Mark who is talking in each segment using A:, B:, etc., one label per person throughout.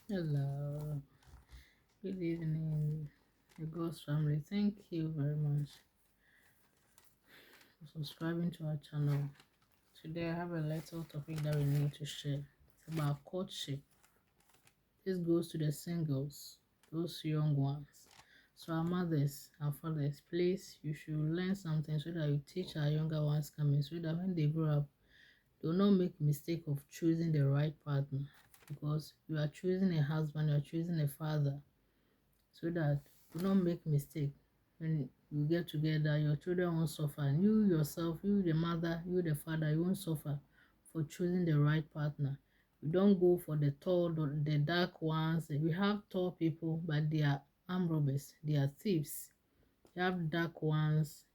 A: Hello, good evening, the Ghost family. Thank you very much for subscribing to our channel. Today, I have a little topic that we need to share. It's about courtship. This goes to the singles, those young ones. So, our mothers, our fathers, please, you should learn something so that you teach our younger ones coming, so that when they grow up, they will not make mistake of choosing the right partner. Because you are choosing a husband, you are choosing a father, so that you don't make mistake when you get together. Your children won't suffer, and you yourself, you the mother, you the father, you won't suffer for choosing the right partner. You don't go for the tall, the dark ones. We have tall people, but they are armed robbers, they are thieves. You have dark ones,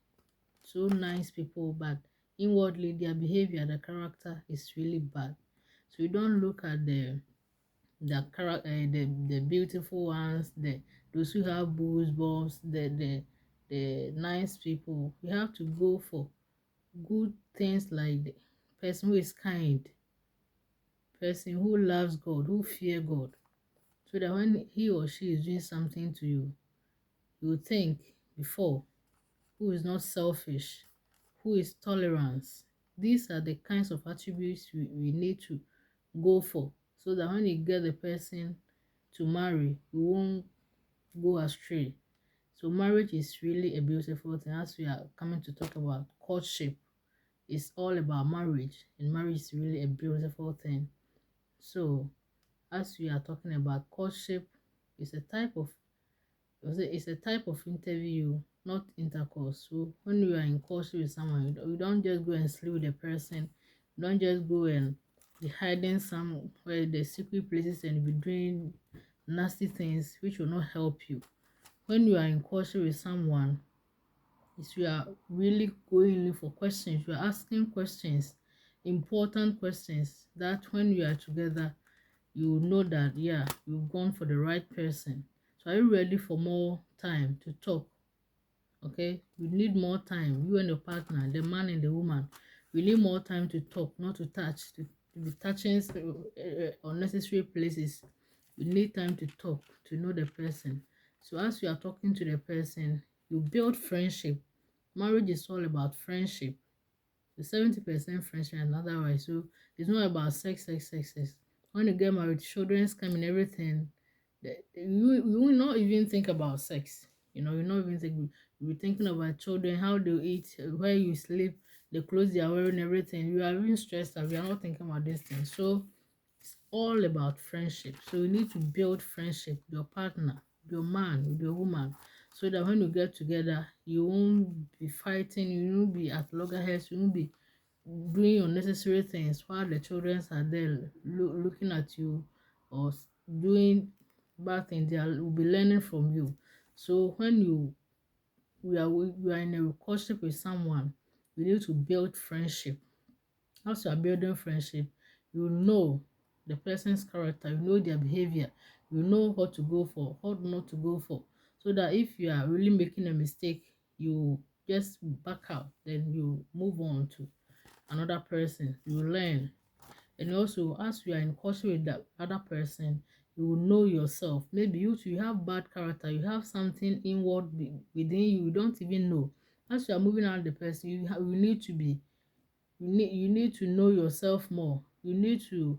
A: so nice people, but inwardly their behavior, the character is really bad. So you don't look at the beautiful ones, those who have boobs, bumps, the nice people. You have to go for good things, like the person who is kind, person who loves God, who fear God, so that when he or she is doing something to you, you will think before, who is not selfish, who is tolerance. These are the kinds of attributes we need to go for, so that when you get the person to marry, you won't go astray. So marriage is really a beautiful thing. As we are coming to talk about courtship, it's all about marriage, and marriage is really a beautiful thing. So as we are talking about courtship, it's a type of it's a type of interview, not intercourse. So when you are in courtship with someone, you don't just go and sleep with the person. You don't just go and be hiding somewhere the secret places and be doing nasty things which will not help you. When you are in courtship with someone, is you are really going in for questions. You are asking questions, important questions, that when you are together, you know that, yeah, you've gone for the right person. So are you ready for more time to talk? Okay, you need more time. You and your partner, the man and the woman, we need more time to talk, not to touch, to be touching unnecessary places. You need time to talk, to know the person. So as you are talking to the person, you build friendship. Marriage is all about friendship. The 70% friendship and otherwise. So it's not about sex. When you get married, children's come and everything. You will not even think about sex. You not even think, you be thinking about children, how they eat, where you sleep, the clothes they are wearing, everything. You are even stressed out. We are not thinking about these things. So it's all about friendship. So you need to build friendship with your partner, with your man, with your woman, so that when you get together, you won't be fighting, you won't be at loggerheads, you won't be doing unnecessary things while the children are there looking at you, or doing bad things. They will be learning from you. So when you are in a relationship with someone, you need to build friendship. As you are building friendship, you know the person's character, you know their behavior, you know what to go for, what not to go for, so that if you are really making a mistake, you just back out, then you move on to another person. You learn. And also, as you are in caution with that other person, you will know yourself. Maybe you too, you have bad character, you have something inward within you, you don't even know. As you are moving out the person, you need to be, you need to know yourself more. You need to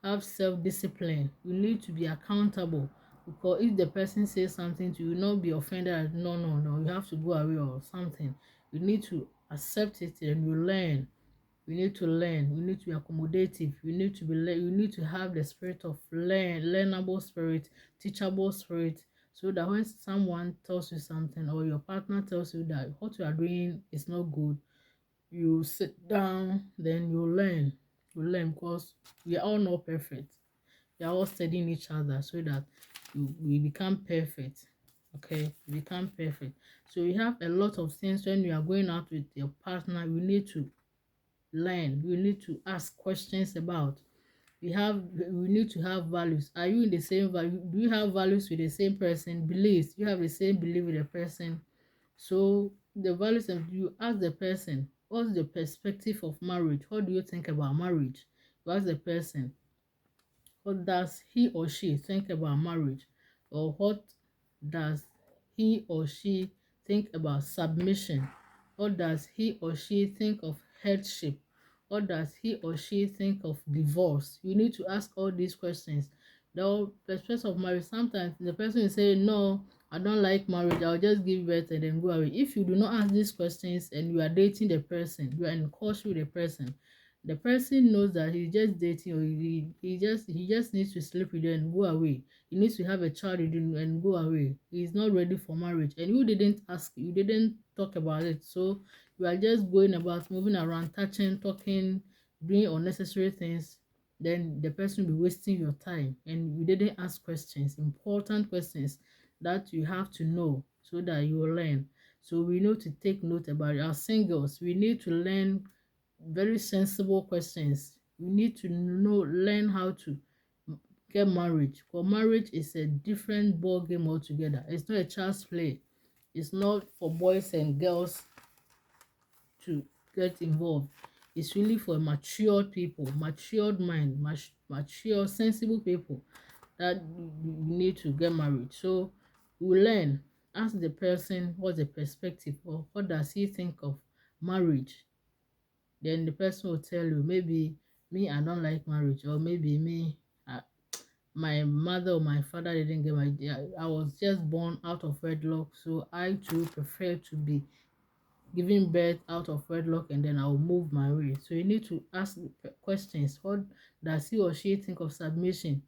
A: have self-discipline. You need to be accountable, because if the person says something to you, not be offended. No, you have to go away or something. You need to accept it, and you learn. You need to learn. You need to be accommodative. You need to have the spirit of learnable spirit, teachable spirit, so that when someone tells you something, or your partner tells you that what you are doing is not good, you sit down, then you learn, because we are all not perfect. We are all studying each other, so that we become perfect. Okay, we become perfect. So we have a lot of things. When you are going out with your partner, you need to learn. You need to ask questions about. We need to have values. Are you in the same value? Do you have values with the same person? Beliefs, you have the same belief with the person? So the values, and you ask the person, what's the perspective of marriage? What do you think about marriage? You ask the person, What does he or she think about marriage? Or what does he or she think about submission? What does he or she think of headship? What does he or she think of divorce? You need to ask all these questions. The purpose of marriage, sometimes the person will say, no, I don't like marriage, I'll just give birth and then go away. If you do not ask these questions and you are dating the person, you are in courtship with the person knows that he's just dating, or he just needs to sleep with you and go away. He needs to have a child with you and go away. He's not ready for marriage, and you didn't ask, you didn't talk about it. So you are just going about, moving around, touching, talking, doing unnecessary things. Then the person will be wasting your time, and you didn't ask questions, important questions that you have to know so that you will learn. So we need to take note about it. As singles, we need to learn very sensible questions. You need to learn how to get married. Because marriage is a different ball game altogether. It's not a child's play. It's not for boys and girls to get involved. It's really for matured people, matured mind, mature, sensible people that you need to get married. So you learn. Ask the person what's the perspective, or what does he think of marriage. Then the person will tell you, maybe me, I don't like marriage, or maybe me, my mother or my father didn't get married. I was just born out of wedlock, so I too prefer to be giving birth out of wedlock, and then I'll move my way. So you need to ask questions. What does he or she think of submission?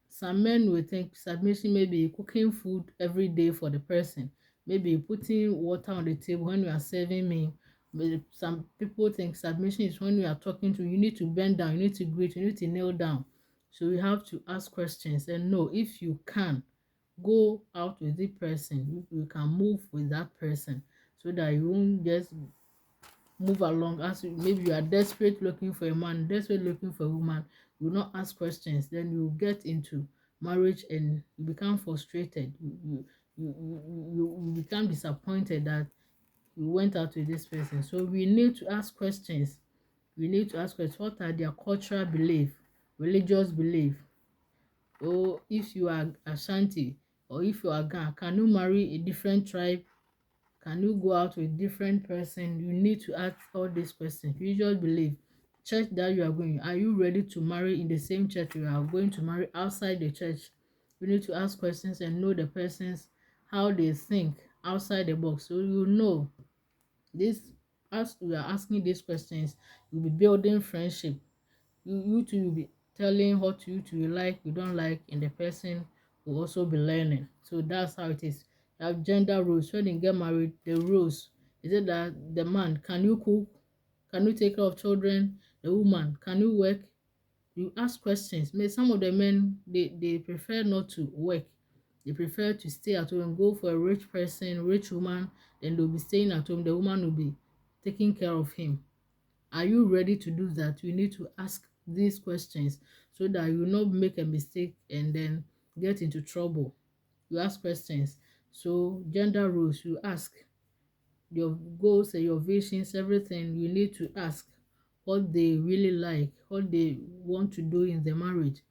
A: Some men will think submission may be cooking food every day for the person, maybe putting water on the table when you are serving me. But some people think submission is when you are talking to, you need to bend down, you need to greet, you need to kneel down. So you have to ask questions and know if you can go out with the person, you can move with that person, so that you won't just move along. As maybe you are desperate looking for a man, desperate looking for a woman, you will not ask questions, then you get into marriage and you become frustrated. You become disappointed that you went out with this person. So we need to ask questions. We need to ask questions. What are their cultural belief, religious belief? Or if you are Ashanti, or if you are Ga, can you marry a different tribe? Can you go out with different person? You need to ask all these questions. Religious belief, church that you are going, are you ready to marry in the same church you are going to marry outside the church? You need to ask questions and know the persons, how they think outside the box. So you know this. As we are asking these questions, you'll be building friendship. You two will be telling what you two like, you don't like, and the person will also be learning. So that's how it is. You have gender roles. When you get married, the rules is it that the man, can you cook, can you take care of children? The woman, can you work? You ask questions. Some of the men, they prefer not to work. They prefer to stay at home, go for a rich person, rich woman, then they'll be staying at home. The woman will be taking care of him. Are you ready to do that? You need to ask these questions so that you will not make a mistake and then get into trouble. You ask questions. So gender roles, you ask your goals and your visions, everything. You need to ask what they really like, what they want to do in the marriage.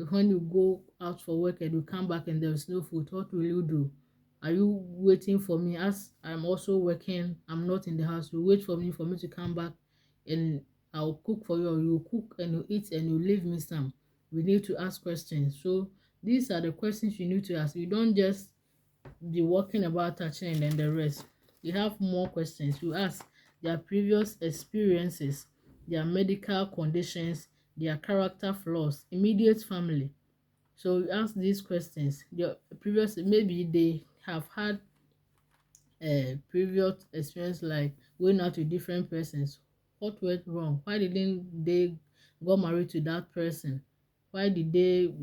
A: When you go out for work and you come back and there is no food, what will you do? Are you waiting for me? As I'm also working, I'm not in the house, you wait for me to come back and I'll cook for you, or you cook and you eat and you leave me some. We need to ask questions. So these are the questions you need to ask. You don't just be walking about touching and then the rest. You have more questions. You ask their previous experiences, their medical conditions, their character flaws, immediate family. So you ask these questions. Your previous, maybe they have had a previous experience like going out with different persons. What went wrong? Why didn't they got married to that person? Why did they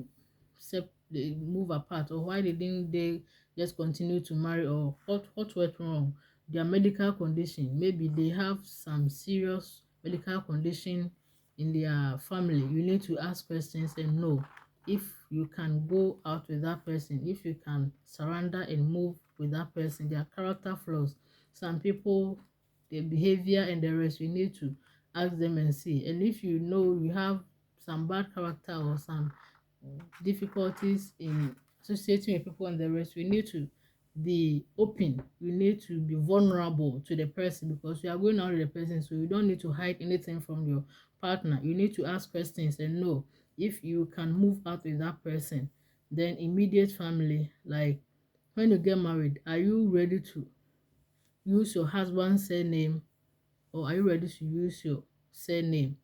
A: move apart, or why didn't they just continue to marry, or what went wrong? Their medical condition, maybe they have some serious medical condition in their family. You need to ask questions and know if you can go out with that person, if you can surrender and move with that person. Their character flaws, some people, their behavior and the rest, you need to ask them and see. And if you know you have some bad character or some difficulties in associating with people and the rest, we need to be open. We need to be vulnerable to the person because you are going out with the person, so you don't need to hide anything from your partner. You need to ask questions and know if you can move out with that person. Then immediate family, like when you get married, are you ready to use your husband's surname or are you ready to use your surname?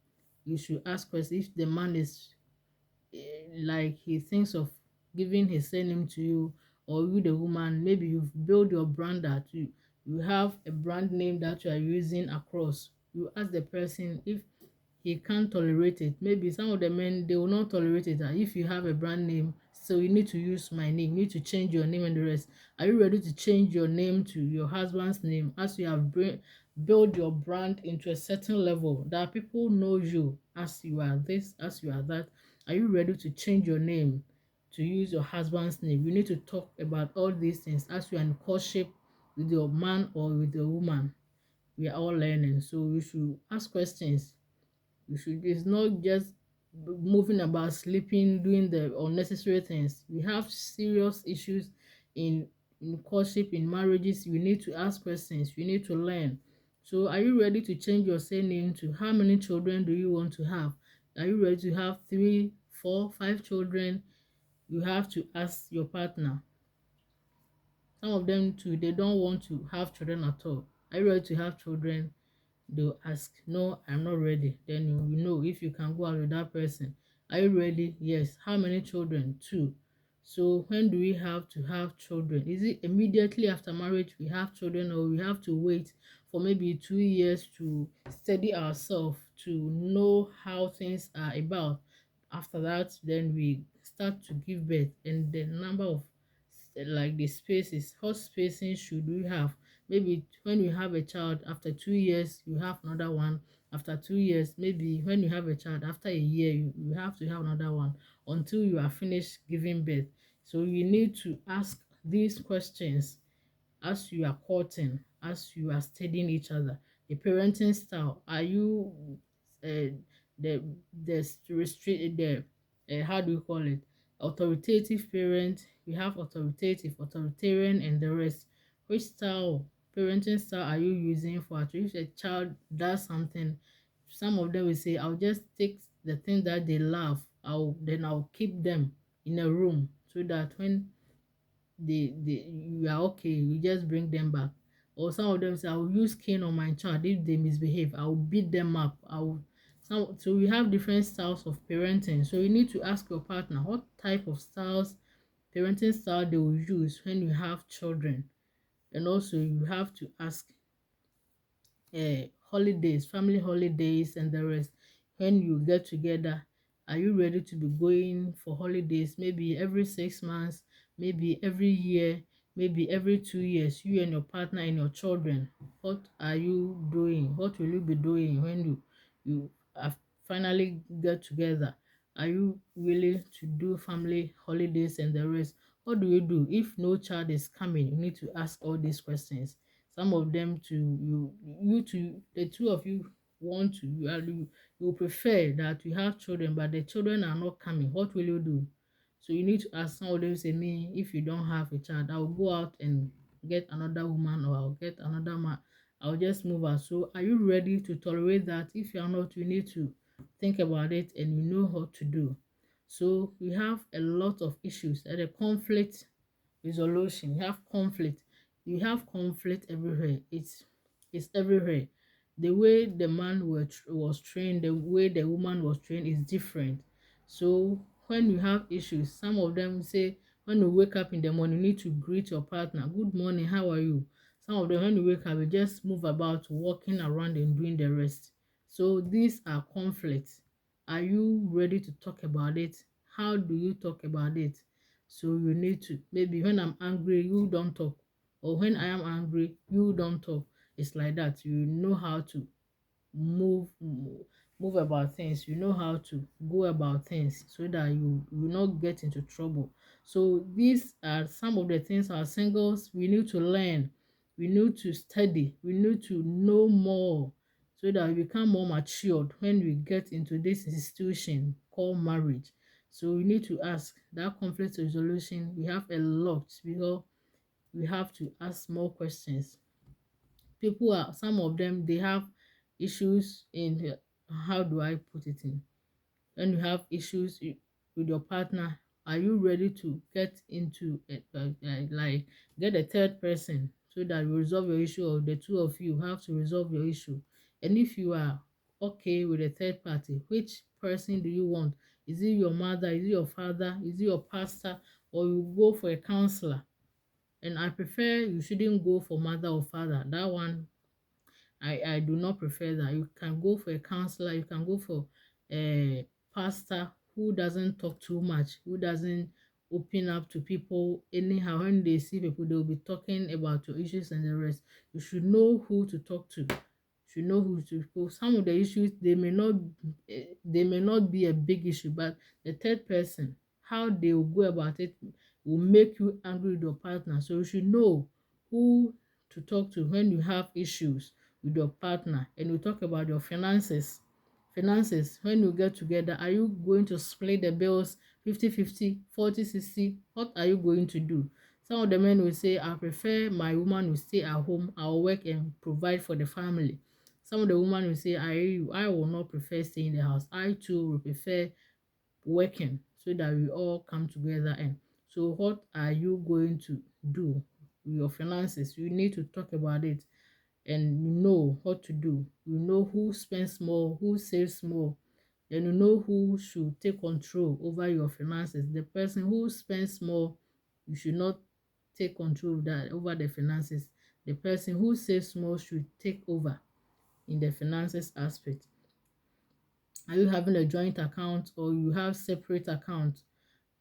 A: You should ask questions if the man is like he thinks of giving his surname to you, or you the woman, maybe you've built your brand that you have a brand name that you are using across. You ask the person if he can't tolerate it. Maybe some of the men, they will not tolerate it. That if you have a brand name, so you need to use my name, you need to change your name and the rest. Are you ready to change your name to your husband's name as you have build your brand into a certain level that people know you as you are this, as you are that? Are you ready to change your name to use your husband's name? You need to talk about all these things as you are in courtship with your man or with your woman. We are all learning, so you should ask questions. You should, it's not just moving about sleeping, doing the unnecessary things. We have serious issues in courtship, in marriages. You need to ask questions. You need to learn. So are you ready to change your surname to how many children do you want to have? Are you ready to have 3, 4, 5 children? You have to ask your partner. Some of them too, they don't want to have children at all. Are you ready to have children? They'll ask, no, I'm not ready. Then you know if you can go out with that person. Are you ready? Yes. How many children? 2. So when do we have to have children? Is it immediately after marriage we have children, or we have to wait for maybe 2 years to study ourselves to know how things are about? After that, then we start to give birth, and the number of like the spaces, what spacing should we have? Maybe when you have a child, after 2 years you have another one. After 2 years, maybe when you have a child, after a year you have to have another one until you are finished giving birth. So you need to ask these questions as you are courting, as you are studying each other. The parenting style, are you uh, the restrict the how do you call it, authoritative parent? We have authoritative, authoritarian, and the rest. Which style, parenting style, are you using for it? If a child does something, some of them will say, I'll just take the thing that they love, I'll keep them in a room so that when they you are okay, you just bring them back. Or some of them say, I will use cane on my child if they misbehave, I will beat them up, so we have different styles of parenting. So you need to ask your partner what type of styles, parenting style, they will use when you have children. And also you have to ask holidays, family holidays, and the rest. When you get together, are you ready to be going for holidays? Maybe every 6 months, maybe every year, maybe every 2 years. You and your partner and your children. What are you doing? What will you be doing when you have finally get together? Are you willing to do family holidays and the rest? What do you do if no child is coming? You need to ask all these questions. Some of them to you to the two of you want to you prefer that you have children, but the children are not coming. What will you do? So you need to ask. Some of them say, me, if you don't have a child, I'll go out and get another woman, or I'll get another man, I'll just move out. So are you ready to tolerate that? If you are not, you need to think about it and you know what to do. So we have a lot of issues at a conflict resolution. You have conflict everywhere. It's everywhere. The way the man was trained, the way the woman was trained is different. So when you have issues, some of them say, when you wake up in the morning, you need to greet your partner, good morning, how are you? Some of them, when you wake up, you just move about, walking around and doing the rest. So these are conflicts. Are you ready to talk about it? How do you talk about it? So you need to, maybe when I'm angry, you don't talk, or when I am angry, you don't talk. It's like that. You know how to move about things. You know how to go about things so that you will not get into trouble. So these are some of the things as singles we need to learn. We need to study. We need to know more so that we become more matured when we get into this institution called marriage. So we need to ask that conflict resolution. We have a lot because we have to ask more questions. People are, some of them, they have issues in how do I put it in? When you have issues with your partner, are you ready to get into like get a third person so that you resolve your issue, or the two of you have to resolve your issue? And if you are okay with a third party, which person do you want? Is it your mother? Is it your father? Is it your pastor? Or you go for a counselor? And I prefer you shouldn't go for mother or father. That one, I do not prefer that. You can go for a counselor, you can go for a pastor who doesn't talk too much, who doesn't open up to people anyhow. When they see people, they'll be talking about your issues and the rest. You should know who to talk to. You should know who to go. Some of the issues, they may not be a big issue, but the third person, how they will go about it will make you angry with your partner. So you should know who to talk to when you have issues with your partner. And we talk about your finances. When you get together, are you going to split the bills 50-50, 40-60? What are you going to do? Some of the men will say, I prefer my woman will stay at home, I'll work and provide for the family. Some of the women will say, I will not prefer staying in the house, I too will prefer working, so that we all come together. And so what are you going to do with your finances? You need to talk about it, and you know what to do. You know who spends more, who saves more. Then you know who should take control over your finances. The person who spends more, you should not take control of that over the finances. The person who saves more should take over in the finances aspect. Are you having a joint account, or you have separate account?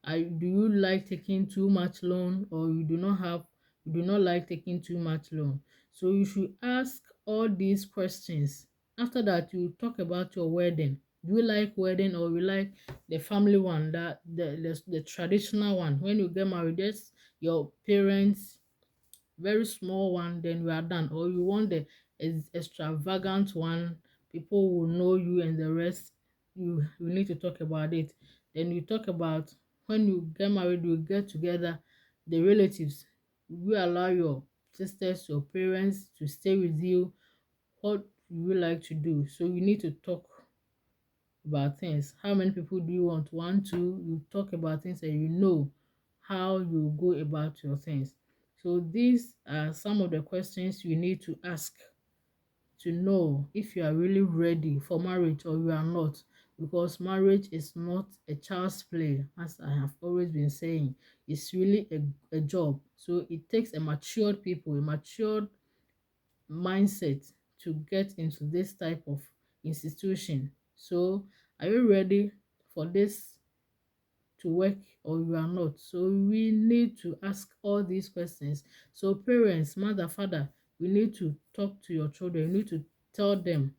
A: Do you like taking too much loan, or you do not like taking too much loan? So you should ask all these questions. After that, you talk about your wedding. Do you like wedding, or you like the family one, that the traditional one? When you get married, that's your parents, very small one, then we are done. Or you want the extravagant one, people will know you and the rest. You need to talk about it. Then you talk about, when you get married, you get together, the relatives, you allow your sisters, your parents to stay with you. What you like to do? So you need to talk about things. How many people do you want? One, two. You talk about things, and you know how you go about your things. So these are some of the questions you need to ask to know if you are really ready for marriage or you are not. Because marriage is not a child's play, as I have always been saying. It's really a job. So it takes a matured people, a matured mindset to get into this type of institution. So are you ready for this to work, or you are not? So we need to ask all these questions. So parents, mother, father, we need to talk to your children. You need to tell them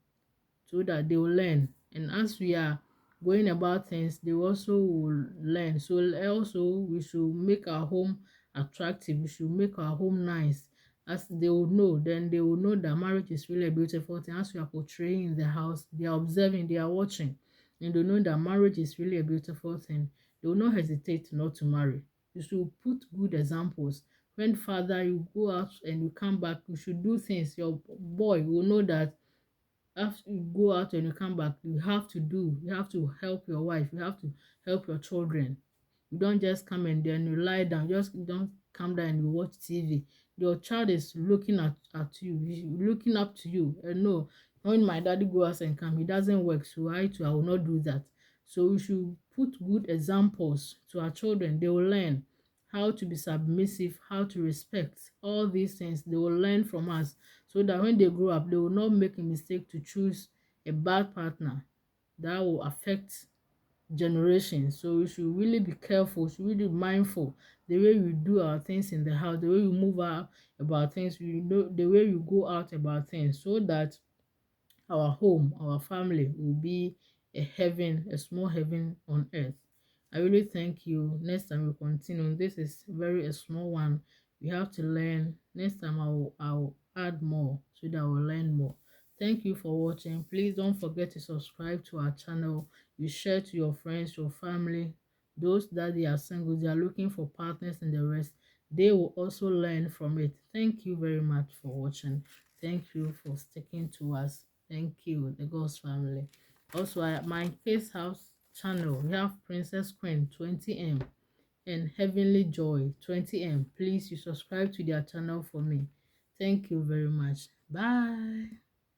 A: so that they will learn. And as we are going about things, they also will learn. So also we should make our home attractive. We should make our home nice. As they will know, then they will know that marriage is really a beautiful thing. As we are portraying in the house, they are observing, they are watching, and they know that marriage is really a beautiful thing. They will not hesitate not to marry. You should put good examples. When father, you go out and you come back, you should do things. Your boy will know that after you go out and you come back, you have to help your wife, you have to help your children. You don't just come and then you lie down. Just don't come down and you watch TV. Your child is looking at you, he's looking up to you. And no, when my daddy goes and come, he doesn't work, so I too, I will not do that. So we should put good examples to our children. They will learn how to be submissive, how to respect. All these things they will learn from us, so that when they grow up, they will not make a mistake to choose a bad partner that will affect generations. So we should really be careful, we should really be mindful the way we do our things in the house, the way we move out about things, we know the way we go out about things, so that our home, our family will be a heaven, a small heaven on earth. I really thank you. Next time we continue. This is very a small one. We have to learn. Next time I'll add more so that we'll learn more. Thank you for watching. Please don't forget to subscribe to our channel. You share to your friends, your family, those that they are single, they are looking for partners and the rest, they will also learn from it. Thank you very much for watching. Thank you for sticking to us. Thank you, the Ghost family. Also, my Case House channel, we have Princess Queen 20M and Heavenly Joy 20M. Please, you subscribe to their channel for me. Thank you very much. Bye.